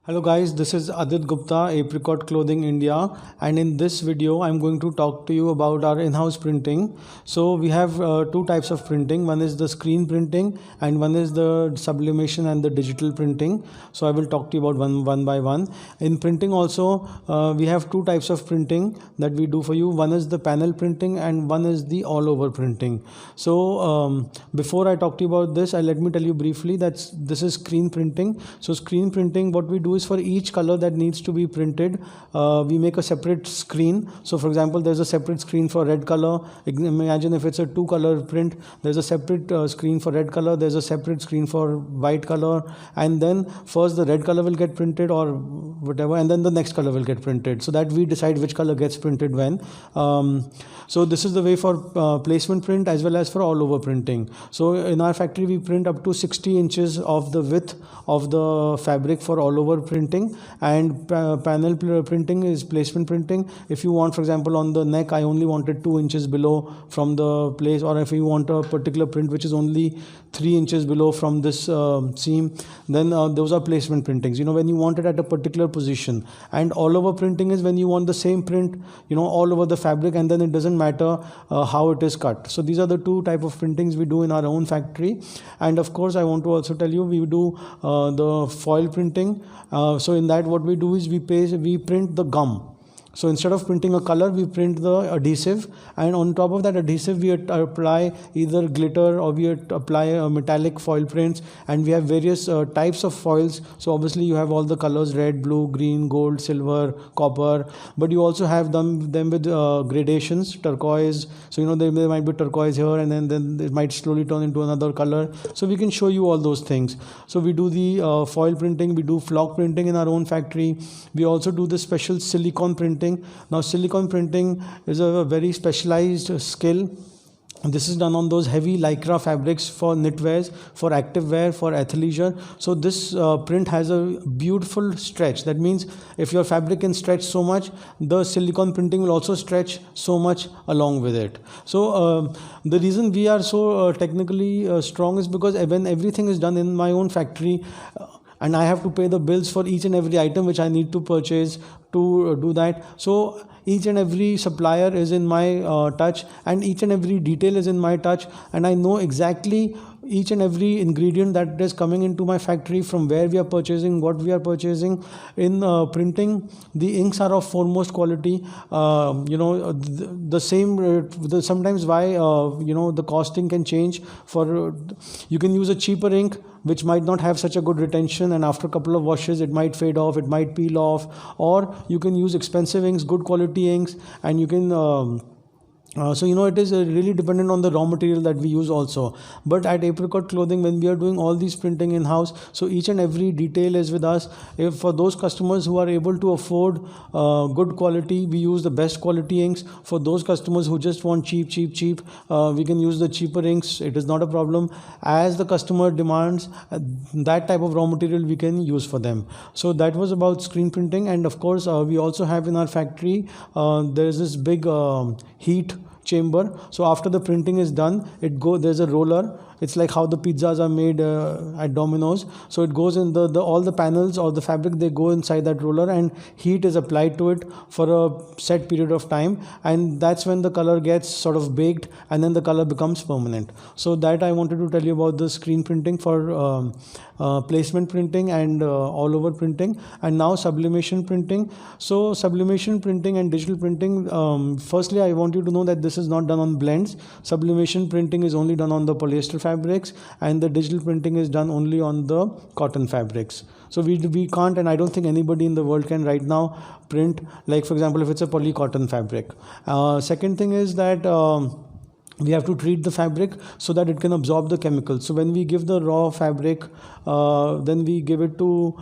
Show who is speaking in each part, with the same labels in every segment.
Speaker 1: Hello guys, this is Adit Gupta, Apricot Clothing India, and in this video I'm going to talk to you about our in-house printing. So we have two types of printing. One is the screen printing and one is the sublimation and the digital printing. So I will talk to you about one by one. In printing also we have two types of printing that we do for you. One is the panel printing and one is the all over printing. So before I talk to you about this, let me tell you briefly that this is screen printing. So screen printing, what we do is for each color that needs to be printed, we make a separate screen. So for example, there's a separate screen for red color. Imagine if it's a two color print, there's a separate screen for red color, there's a separate screen for white color, and then first the red color will get printed or whatever, and then the next color will get printed, so that we decide which color gets printed when. So this is the way for placement print as well as for all over printing. So in our factory we print up to 60 inches of the width of the fabric for all over printing, and panel printing is placement printing. If you want, for example, on the neck I only wanted 2 inches below from the place, or if you want a particular print which is only 3 inches below from this seam, then those are placement printings, when you want it at a particular position. And all over printing is when you want the same print all over the fabric, and then it doesn't matter how it is cut. So these are the two type of printings we do in our own factory. And of course I want to also tell you, we do the foil printing. So in that, what we do is we print the gum. So instead of printing a color, we print the adhesive, and on top of that adhesive we apply either glitter or we apply metallic foil prints, and we have various types of foils. So obviously you have all the colors: red, blue, green, gold, silver, copper, but you also have them with gradations, turquoise. So there might be turquoise here, and then it might slowly turn into another color. So we can show you all those things. So we do the foil printing, we do flock printing in our own factory. We also do the special silicone printing. Now silicone printing is a very specialized skill. This is done on those heavy lycra fabrics for knitwears, for active wear, for athleisure. So this print has a beautiful stretch. That means if your fabric can stretch so much, the silicone printing will also stretch so much along with it. So the reason we are so technically strong is because when everything is done in my own factory, and I have to pay the bills for each and every item which I need to purchase to do that. So each and every supplier is in my touch, and each and every detail is in my touch, and I know exactly each and every ingredient that is coming into my factory, from where we are purchasing, what we are purchasing. In printing, the inks are of foremost quality. The same sometimes why the costing can change. For you can use a cheaper ink which might not have such a good retention, and after a couple of washes it might fade off, it might peel off. Or you can use expensive inks, good quality inks, and you can it is really dependent on the raw material that we use also. But at Apricot Clothing, when we are doing all these printing in house, so each and every detail is with us. If for those customers who are able to afford good quality, we use the best quality inks. For those customers who just want cheap, we can use the cheaper inks. It is not a problem. As the customer demands that type of raw material, we can use for them. So that was about screen printing. And of course we also have in our factory there is this big heat chamber. So after the printing is done, there's a roller. It's like how the pizzas are made at Domino's. So it goes in all the panels or the fabric, they go inside that roller, and heat is applied to it for a set period of time, and that's when the color gets sort of baked, and then the color becomes permanent. So that I wanted to tell you about the screen printing for placement printing and all over printing. And now sublimation printing. So sublimation printing and digital printing, firstly I want you to know that this is not done on blends. Sublimation printing is only done on the polyester fabrics, and the digital printing is done only on the cotton fabrics. So we can't, and I don't think anybody in the world can right now print, like for example if it's a poly cotton fabric. Second thing is that we have to treat the fabric so that it can absorb the chemicals. So when we give the raw fabric, then we give it to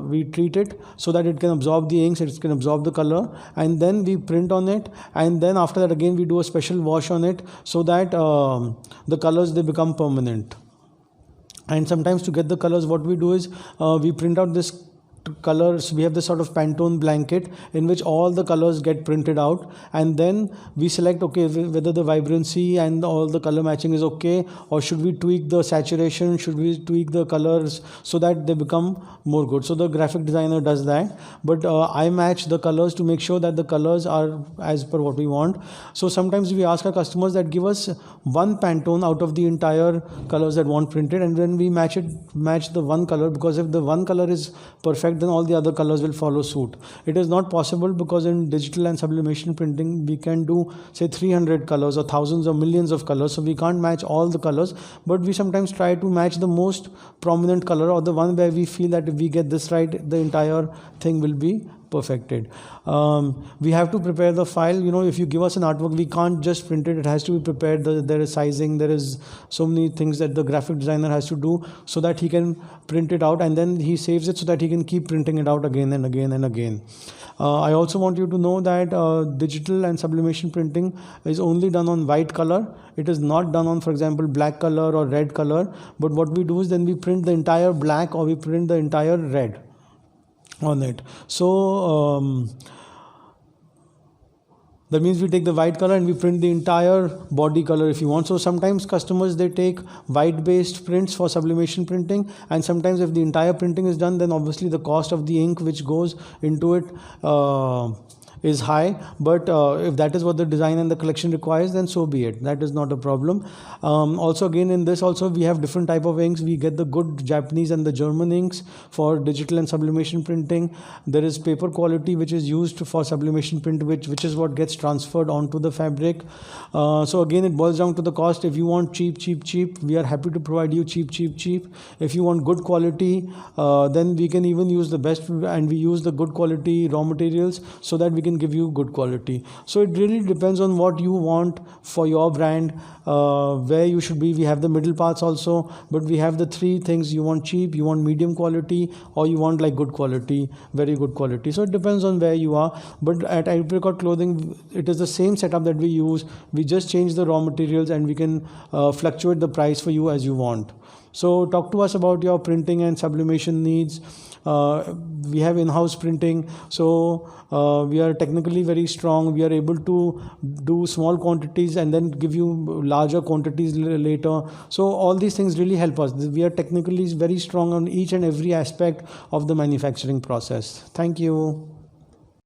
Speaker 1: we treat it so that it can absorb the inks, it can absorb the color, and then we print on it, and then after that again we do a special wash on it so that the colors, they become permanent. And sometimes to get the colors, what we do is we print out this colors, we have this sort of Pantone blanket in which all the colors get printed out, and then we select okay whether the vibrancy and all the color matching is okay, or should we tweak the saturation, should we tweak the colors so that they become more good. So the graphic designer does that, but I match the colors to make sure that the colors are as per what we want. So sometimes we ask our customers that give us one Pantone out of the entire colors that want printed, and then we match the one color, because if the one color is perfect, then all the other colors will follow suit. It is not possible because in digital and sublimation printing we can do say 300 colors or thousands or millions of colors, so we can't match all the colors, but we sometimes try to match the most prominent color, or the one where we feel that if we get this right, the entire thing will be perfected. We have to prepare the file. If you give us an artwork, we can't just print it. It has to be prepared. There is sizing, there is so many things that the graphic designer has to do so that he can print it out, and then he saves it so that he can keep printing it out again and again and again. I also want you to know that digital and sublimation printing is only done on white color. It is not done on, for example, black color or red color. But what we do is then we print the entire black or we print the entire red on it. So that means we take the white color and we print the entire body color if you want. So sometimes customers, they take white based prints for sublimation printing, and sometimes if the entire printing is done, then obviously the cost of the ink which goes into it is high, but if that is what the design and the collection requires, then so be it. That is not a problem. Also, again, in this also we have different type of inks. We get the good Japanese and the German inks for digital and sublimation printing. There is paper quality which is used for sublimation print, which is what gets transferred onto the fabric. So again, it boils down to the cost. If you want cheap, we are happy to provide you cheap. If you want good quality, then we can even use the best, and we use the good quality raw materials so that we can give you good quality. So it really depends on what you want for your brand, where you should be. We have the middle parts also, but we have the three things. You want cheap, you want medium quality, or you want like good quality, very good quality. So it depends on where you are. But at Apricot Clothing, it is the same setup that we use. We just change the raw materials and we can fluctuate the price for you as you want. So talk to us about your printing and sublimation needs. We have in-house printing, so we are technically very strong. We are able to do small quantities and then give you larger quantities later. So all these things really help us. We are technically very strong on each and every aspect of the manufacturing process. Thank you.